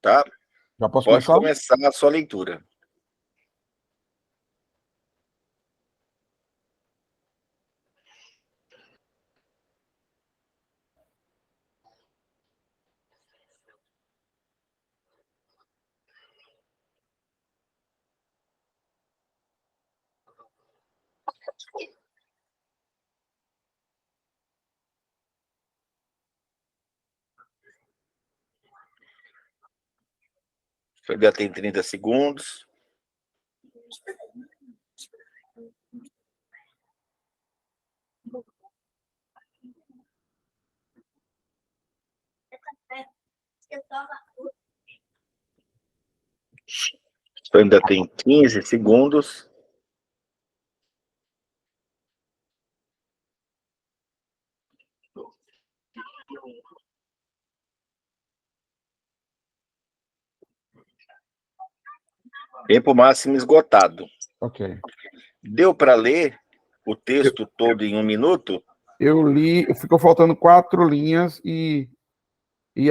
Tá? Já posso Pode começar? começar a sua leitura. Você ainda tem 30 segundos. Você ainda tem 15 segundos. Tempo máximo esgotado. Ok. Deu para ler o texto todo em 1 minuto? Eu li, ficou faltando 4 linhas e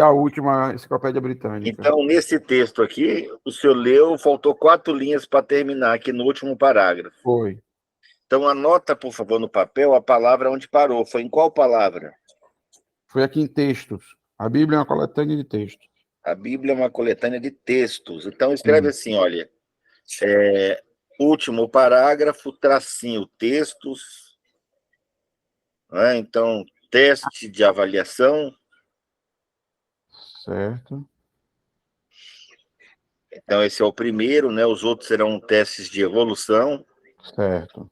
a última Enciclopédia Britânica. Então, nesse texto aqui, o senhor leu, faltou 4 linhas para terminar aqui no último parágrafo. Foi. Então, anota, por favor, no papel a palavra onde parou. Foi em qual palavra? Foi aqui em textos. A Bíblia é uma coletânea de textos. A Bíblia é uma coletânea de textos. Então, escreve assim, olha, último parágrafo, tracinho, textos, né? Então, teste de avaliação. Certo. Então, esse é o primeiro, né? Os outros serão testes de evolução. Certo.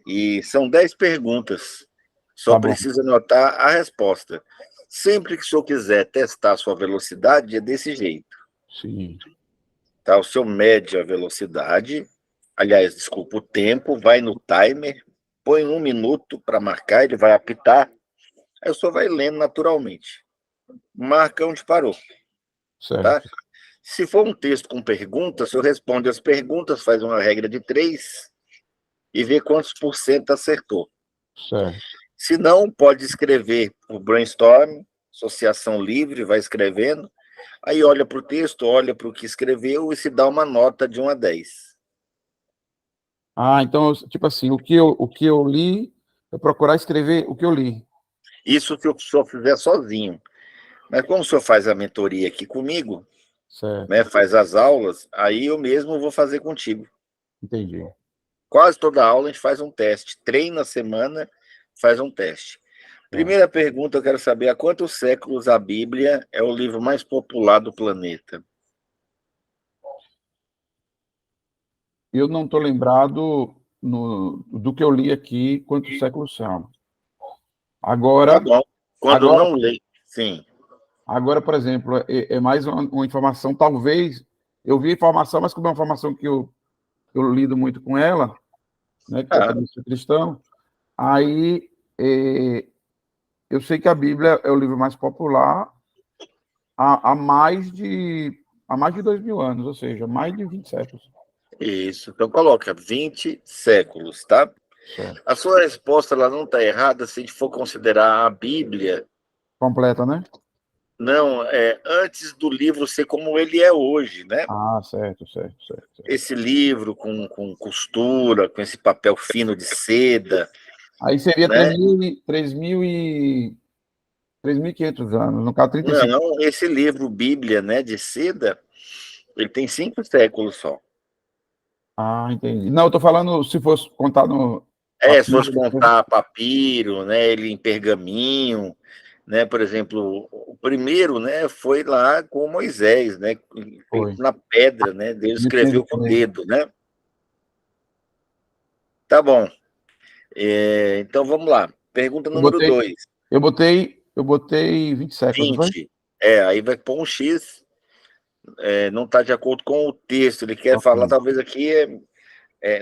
E são 10 perguntas. Só Tá bom. precisa anotar a resposta. Sempre que o senhor quiser testar a sua velocidade, é desse jeito. Sim. Tá? O seu mede a velocidade, aliás, desculpa, o tempo, vai no timer, põe 1 minuto para marcar, ele vai apitar, aí o senhor vai lendo naturalmente. Marca onde parou. Tá? Certo. Se for um texto com perguntas, o senhor responde as perguntas, faz uma regra de 3 e vê quantos por cento acertou. Certo. Se não, pode escrever por brainstorm, associação livre, vai escrevendo, aí olha para o texto, olha para o que escreveu e se dá uma nota de 1 a 10. Ah, então, tipo assim, o que eu li, eu procurar escrever o que eu li. Isso se o senhor fizer sozinho. Mas como o senhor faz a mentoria aqui comigo, Certo. né, faz as aulas, aí eu mesmo vou fazer contigo. Entendi. Quase toda aula a gente faz um teste. Treina a semana, faz um teste. Tá. Primeira pergunta, eu quero saber há quantos séculos a Bíblia é o livro mais popular do planeta? Eu não estou lembrado do que eu li aqui, quantos séculos são. Tá Agora, bom. Quando agora, não lê, sim. agora, por exemplo, é mais uma informação, talvez, eu vi a informação, mas como é uma informação que eu lido muito com ela, né, que eu Ah, também sou cristão, aí eu sei que a Bíblia é o livro mais popular há mais de 2.000 anos, ou seja, mais de 20 séculos. isso. Então coloca 20 séculos, tá? Certo. A sua resposta ela não está errada se a gente for considerar a Bíblia. Completa, né? Não, antes do livro ser como ele é hoje, né? Ah, certo, certo, certo, certo. Esse livro com costura, com esse papel fino de seda, Aí seria né? 3.500 anos, no caso 35. Não, esse livro Bíblia, né, de seda, ele tem 5 séculos só. Ah, entendi. Não, eu tô falando, se fosse contar no Se fosse papiro, contar papiro, né, ele em pergaminho, né, por exemplo, o primeiro, né, foi lá com Moisés, né, foi. feito na pedra, né, Deus escreveu com o 1.500. dedo, né? Tá bom. Então vamos lá. Pergunta Eu número botei, 2. eu botei 20 séculos, não foi? 20. Aí vai pôr um X, não está de acordo com o texto. Ele quer Ok, falar, talvez aqui,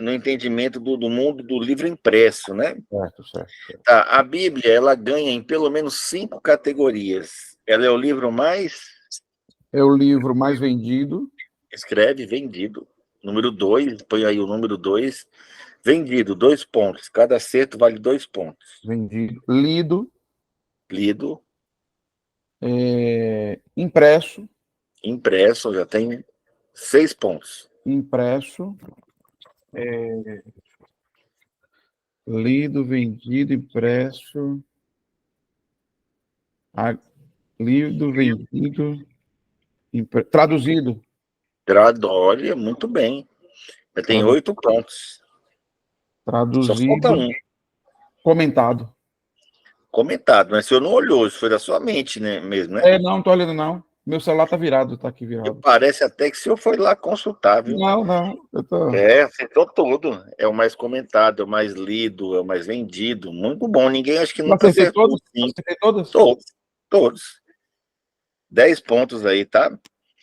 no entendimento do mundo do livro impresso, né? certo, certo, certo. Tá, a Bíblia, ela ganha em pelo menos 5 categorias. Ela é o livro mais, É o livro mais vendido, escreve, vendido. Número 2, põe aí o número 2. Vendido, 2 pontos. Cada acerto vale 2 pontos. lido, Lido, impresso, Impresso, já tem 6 pontos. Impresso, lido, vendido, impresso, lido, vendido, traduzido. Olha, muito bem. Já tem Tradu- 8 pontos. Só falta Traduzido, um. comentado. Comentado, mas o senhor não olhou, isso foi da sua mente, né, mesmo, né? Não tô olhando, não. Meu celular tá virado, tá aqui E virado. parece até que o senhor foi lá consultar, viu? Não, eu tô... Acertou tudo. É o mais comentado, é o mais lido, é o mais vendido. Muito bom. Ninguém acho que Eu nunca acertei acertou todas? sim. Acertei todas? Todos, todos. 10 pontos aí, tá?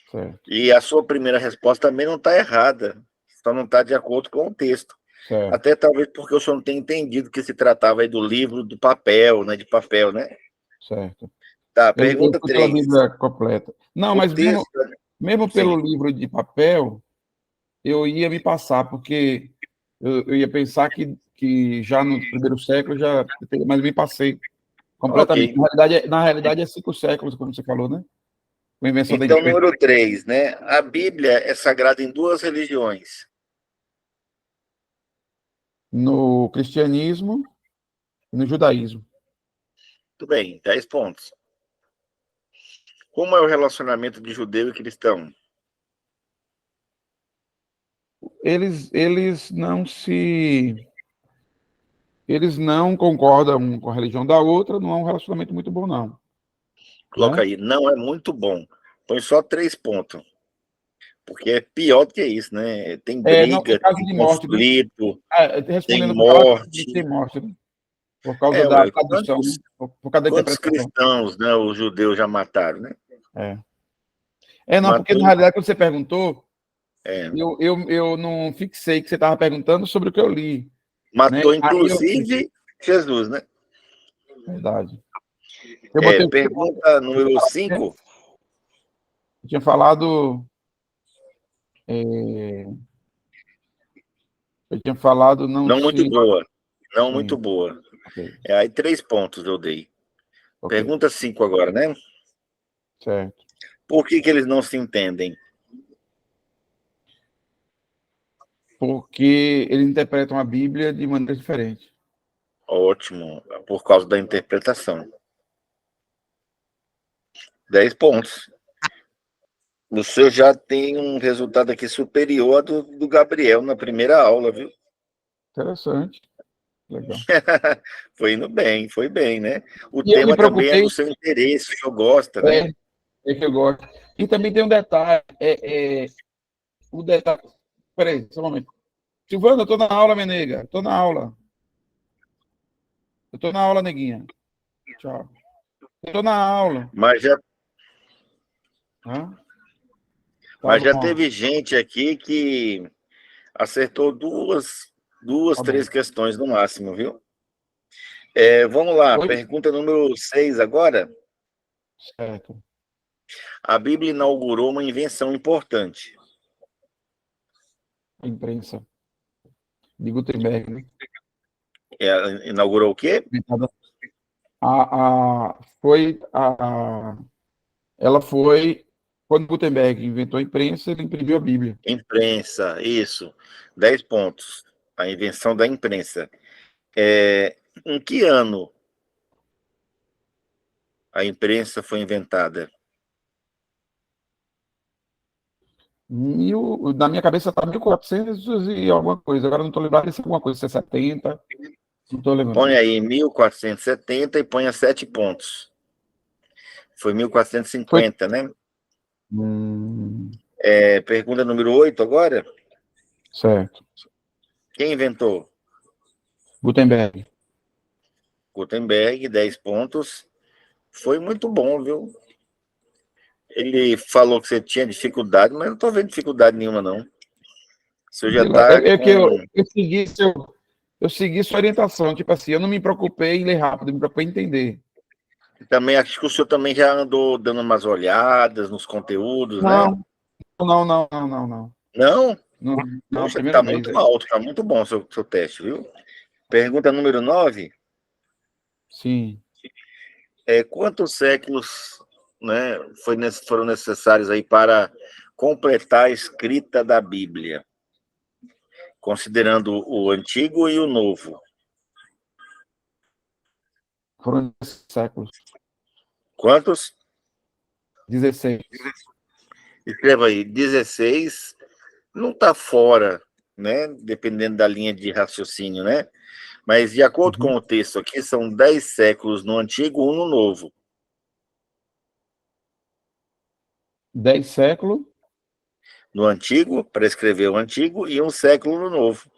Certo, E a sua primeira resposta também não está errada. Só não está de acordo com o texto. certo. Até talvez porque o senhor não tenha entendido que se tratava aí do livro do papel, né? De papel, né? Certo. Tá, Eu pergunta fui pela 3. Bíblia completa. Não, O mas mesmo, texto. mesmo pelo Sim. livro de papel, eu ia me passar, porque eu ia pensar que já no primeiro século já, mas me passei Ok. completamente. Na realidade é 5 séculos, como você falou, né? Com a invenção da Então, imprensa. número 3, né? A Bíblia é sagrada em duas religiões. No cristianismo e no judaísmo. Tudo bem, 10 pontos. Como é o relacionamento de judeu e cristão? Eles não se... Eles não concordam com a religião da outra, não é um relacionamento muito bom, não. Coloca Né? aí, não é muito bom. Põe só 3 pontos. Porque é pior do que isso, né? Tem Não, em briga, caso tem de morte, né? conflito, tem Respondendo por caso de morte. morte, né? Por causa da Ué, tradução, né? Por causa da quantos interpretação. cristãos, né, os judeus já mataram, né? É. Não, porque Matou, na realidade, quando você perguntou, é, eu não fixei que você estava perguntando sobre o que eu li, né? matou Aí eu... inclusive Jesus, né? Verdade. Eu botei o quê? Pergunta número 5. Eu tinha falado... é, eu tinha falado não Não muito se... boa. Não muito Sim, boa. ok, Aí 3 pontos eu dei. ok, Pergunta 5 agora, né? certo. Por que eles não se entendem? Porque eles interpretam a Bíblia de maneira diferente. Ótimo, por causa da interpretação. 10 pontos. O senhor já tem um resultado aqui superior ao do Gabriel na primeira aula, viu? Interessante, legal. Foi bem, né? O E eu me tema também é preocupei, do seu interesse, o senhor gosta, né? é, é que eu gosto. E também tem um detalhe, o detalhe. Peraí, só um momento. Silvana, eu tô na aula, minha nega. Tô na aula. Eu tô na aula, neguinha. Tchau. Eu tô na aula. Mas já, Hã? Tá mas já bom, teve gente aqui que acertou duas, tá bom. três questões no máximo, viu? Vamos lá, Oi? pergunta número 6 agora. Certo. A Bíblia inaugurou uma invenção importante. A imprensa de Gutenberg, né? Inaugurou o quê? Ela foi, quando Gutenberg inventou a imprensa, ele imprimiu a Bíblia. Imprensa, isso. 10 pontos. A invenção da imprensa. Em que ano a imprensa foi inventada? Na minha cabeça está 1400 e alguma coisa. Agora não estou lembrado se é alguma coisa, se é 70. Não estou Põe lembrando. aí 1470 e ponha 7 pontos. Foi Foi. 1450, né? Hum, Pergunta número 8 agora. certo. Quem inventou? Gutenberg. Gutenberg, 10 pontos. Foi muito bom, viu? Ele falou que você tinha dificuldade, mas não estou vendo dificuldade nenhuma, não. O senhor já está Que com. eu segui sua orientação. Tipo assim, eu não me preocupei em ler rápido, eu me preocupei em entender. Também acho que o senhor também já andou dando umas olhadas nos conteúdos, né? Não, não, não, não, não, não. Não? Não, não, Poxa, primeira está vez. muito alto, está muito bom o seu teste, viu? Pergunta número 9. Sim. Quantos séculos né, foram necessários aí para completar a escrita da Bíblia, considerando o Antigo e o Novo? Foram séculos. Quantos? 16. Escreva aí, 16. Não está fora, né? Dependendo da linha de raciocínio, né? Mas, de acordo com o texto aqui, são 10 séculos no Antigo, um no Novo. 10 séculos. No Antigo, para escrever o Antigo, e um século no Novo.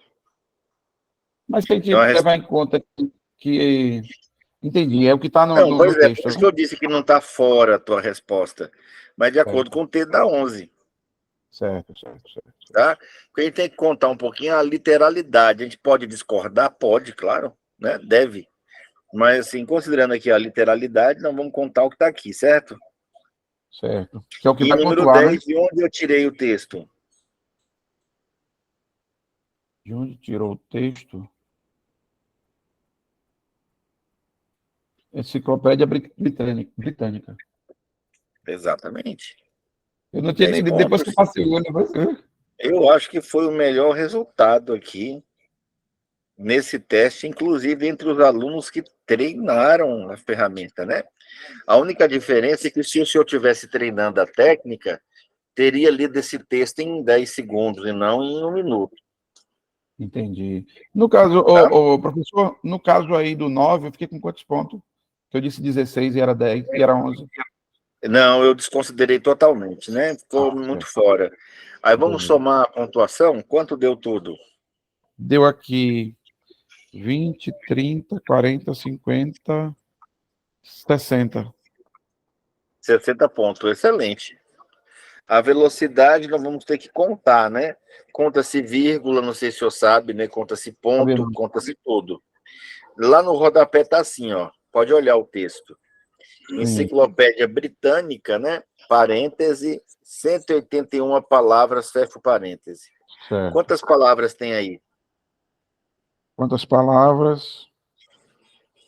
Mas tem que Então, levar em conta que entendi, é o que está não, pois no é, por texto, isso né? que eu disse que não está fora a tua resposta. Mas de acordo Certo, com o texto, dá 11. certo, certo, certo. Tá? Porque a gente tem que contar um pouquinho a literalidade. A gente pode discordar? Pode, claro, né? Deve. Mas, assim, considerando aqui a literalidade, nós vamos contar o que está aqui, certo? Certo. Que é o que E vai número pontuar, né? 10, de onde eu tirei o texto? De onde tirou o texto? Enciclopédia Britânica. Exatamente. Eu não tinha 10 nem lido, depois que eu pontos. passei o olho. Eu acho que foi o melhor resultado aqui nesse teste, inclusive entre os alunos que treinaram a ferramenta, né? A única diferença é que se o senhor tivesse treinando a técnica, teria lido esse texto em 10 segundos e não em um minuto. Entendi. No caso, Tá? professor, no caso aí do 9, eu fiquei com quantos pontos? Que eu disse 16 e era 10, e era 11. Não, eu desconsiderei totalmente, né? Ficou muito Certo. fora. Aí vamos Entendi. somar a pontuação? Quanto deu tudo? Deu aqui 20, 30, 40, 50, 60. 60 pontos, excelente. A velocidade nós vamos ter que contar, né? Conta-se vírgula, não sei se o senhor sabe, né? Conta-se Sabia ponto, não? conta-se tudo. Lá no rodapé tá assim, ó. Pode olhar o texto. Sim, Enciclopédia Britânica, né? Parêntese, 181 palavras, fecha o parêntese. certo. Quantas palavras tem aí? Quantas palavras?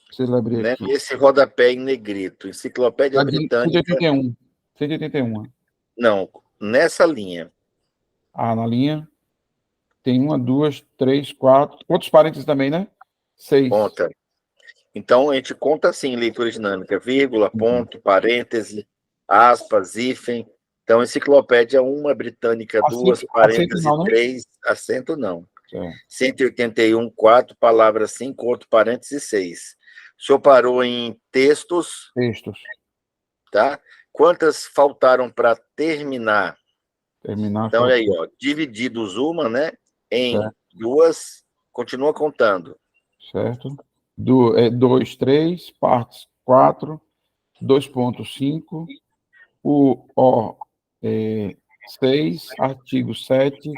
Preciso abrir Né? aqui. Esse rodapé em negrito. Enciclopédia Tá de Britânica. 181. 181. Não, nessa linha. Ah, na linha tem uma, duas, três, quatro. Quantos parênteses também, né? 6. Conta. Então, a gente conta assim, leitura dinâmica, vírgula, ponto, parêntese, aspas, hífen. Então, enciclopédia 1, britânica 2, Acento parêntese não, né? 3, acento não. Certo. 181, 4, palavra 5, outro parêntese 6. O senhor parou em textos, Textos. tá? Quantas faltaram para terminar? Terminar, Então, olha aí, faltou. ó, divididos uma, né, em Certo. duas, continua contando. Certo. 2, 3, partes 4, 2,5, o 6, artigo 7,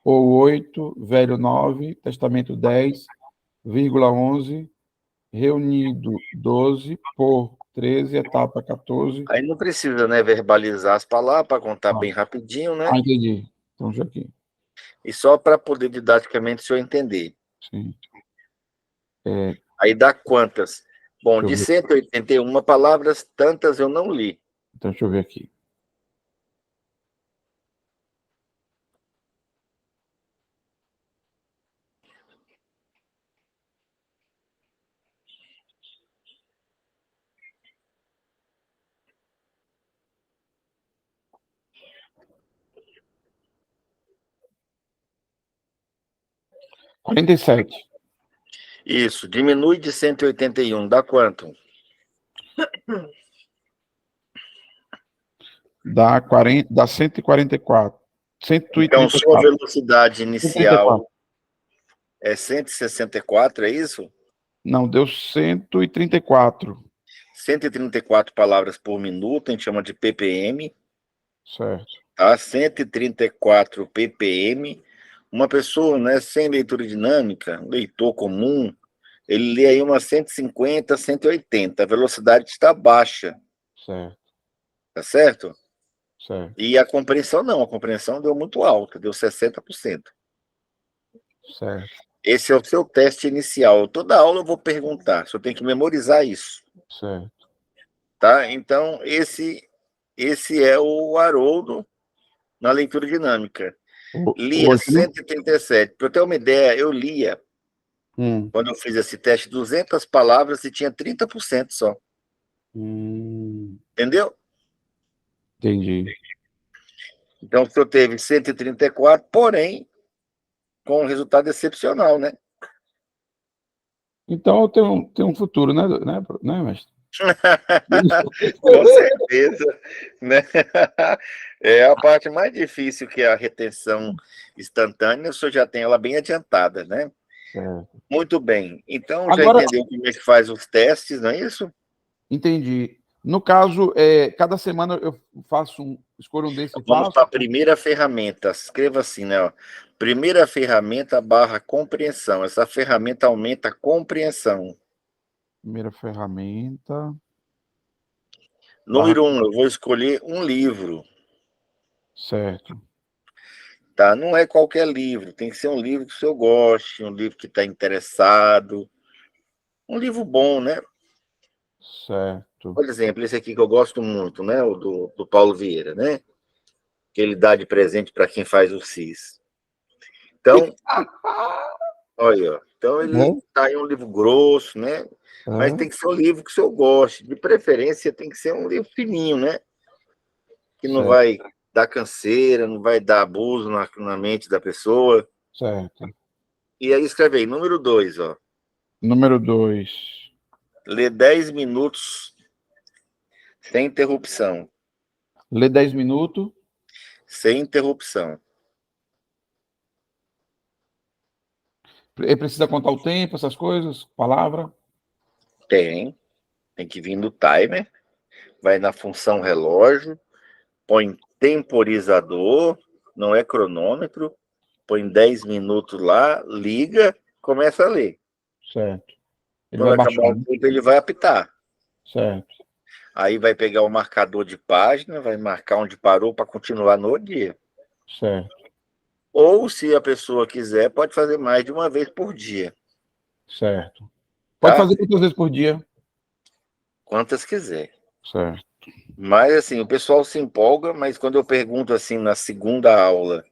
ou 8, velho 9, testamento 10, vírgula 11, reunido 12, por 13, etapa 14. Aí não precisa, né, verbalizar as palavras para contar Ah, bem rapidinho, né? entendi. Então, já aqui. E só para poder didaticamente o senhor entender. Sim. É, Aí dá quantas? Bom, deixa eu de ver. 181 palavras, tantas eu não li. Então, deixa eu ver aqui. Quarenta e sete. Isso, diminui de 181, dá quanto? Dá 40, dá 144. Então, sua 134. velocidade 134. inicial é 164, é isso? Não, deu 134. 134 palavras por minuto, a gente chama de ppm, Certo. tá? 134 ppm. Uma pessoa, né, sem leitura dinâmica, leitor comum, ele lê aí umas 150, 180. A velocidade está baixa, Certo. tá certo? Certo. E a compreensão não, a compreensão deu muito alta, deu 60%. Certo. Esse é o seu teste inicial. Toda aula eu vou perguntar, você tem que memorizar isso, Certo. tá? Então, esse Esse é o Haroldo na leitura dinâmica. Lia Hoje, não? 137. Para eu ter uma ideia, eu lia, Hum, quando eu fiz esse teste, 200 palavras e tinha 30% só. hum, Entendeu? entendi. Então, o senhor teve 134, porém, com um resultado excepcional, né? Então eu tenho um futuro, né, mestre? Com certeza, né? É a parte mais difícil, que é a retenção instantânea, o senhor já tem ela bem adiantada, né? Certo. Muito bem. Então, já Agora, entendeu como é que faz os testes, não é isso? entendi. No caso, cada semana eu escolho um desses e Vamos para faço. a primeira ferramenta. Escreva assim, né? Ó. Primeira ferramenta barra compreensão. Essa ferramenta aumenta a compreensão. Primeira ferramenta, barra, Número 1, eu vou escolher um livro. certo, Tá? Não é qualquer livro, tem que ser um livro que o senhor goste, um livro que está interessado, um livro bom, né? certo. Por exemplo, esse aqui que eu gosto muito, né? O do Paulo Vieira, né? Que ele dá de presente para quem faz o CIS. Então, olha, ó. Então ele É? tá em um livro grosso, né? Mas É, tem que ser um livro que o senhor goste. De preferência, tem que ser um livro fininho, né? Que não certo, vai dar canseira, não vai dar abuso na mente da pessoa. certo. E aí escreve aí, número 2, ó. Número 2. Lê 10 minutos sem interrupção. Lê 10 minutos. Sem interrupção. Ele precisa contar o tempo, essas coisas, palavra. Tem que vir no timer, vai na função relógio, põe temporizador, não é cronômetro, põe 10 minutos lá, liga, começa a ler. Certo. Ele Quando vai acabar o baixando. tempo, ele vai apitar. Certo, Aí vai pegar o marcador de página, vai marcar onde parou para continuar no dia. certo, Ou, se a pessoa quiser, pode fazer mais de uma vez por dia, certo. Pode tá? fazer quantas vezes por dia? Quantas quiser. Certo. Mas, assim, o pessoal se empolga, mas quando eu pergunto, assim, na segunda aula,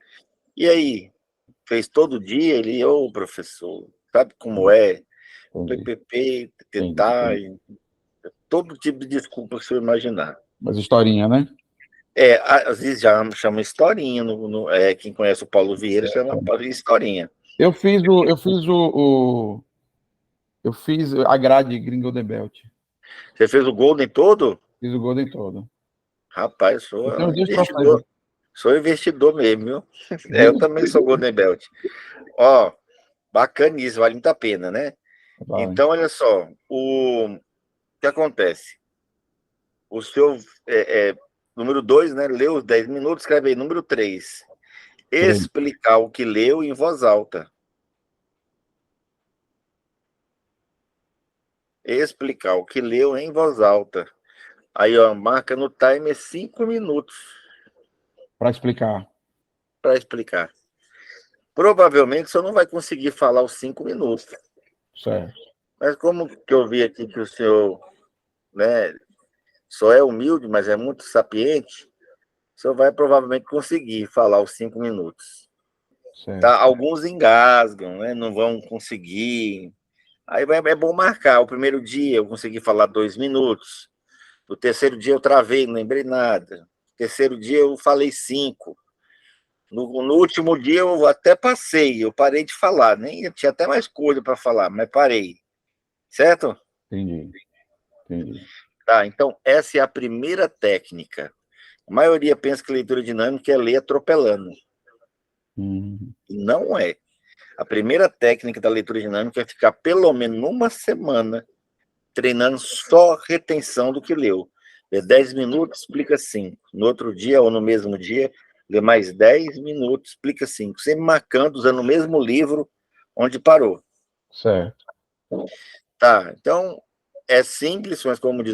e aí, fez todo dia? Ele, ô, professor, sabe como é? Entendi, PPP, entendi, tentar, entendi. todo tipo de desculpa que você imaginar. Mas historinha, né? Às vezes já chama historinha, quem conhece o Paulo Vieira chama historinha. Eu fiz a grade Gringo the Belt. Você fez o Golden todo? Fiz o Golden todo. Rapaz, Eu sou tenho um os dois troféus investidor. aqui. Sou investidor mesmo, viu? Eu também sou Golden Belt. Ó, bacaníssimo, vale muito a pena, né? Vale. Então, olha só, o que acontece? O seu número 2, né? Leu os 10 minutos, escreve aí, número 3. Três. Explicar o que leu em voz alta. Explicar o que leu em voz alta. Aí, ó, marca no timer 5 minutos Para explicar. para explicar. Provavelmente você não vai conseguir falar os 5 minutos. Certo. Mas como que eu vi aqui que o senhor, né, só é humilde, mas é muito sapiente, o senhor vai provavelmente conseguir falar os 5 minutos. Tá? Certo. Alguns engasgam, né? Não vão conseguir. Aí é bom marcar. O primeiro dia eu consegui falar 2 minutos. No terceiro dia eu travei, não lembrei nada. No terceiro dia eu falei 5. No último dia eu até passei, eu parei de falar. Nem tinha até mais coisa para falar, mas parei. Certo? Entendi. Entendi. Tá, então essa é a primeira técnica. A maioria pensa que leitura dinâmica é ler atropelando. Hum, Não é. A primeira técnica da leitura dinâmica é ficar pelo menos uma semana treinando só retenção do que leu. Lê 10 minutos, explica 5. No outro dia ou no mesmo dia, lê mais 10 minutos, explica 5. Sempre marcando, usando o mesmo livro onde parou. certo. Tá, então é simples, mas como diz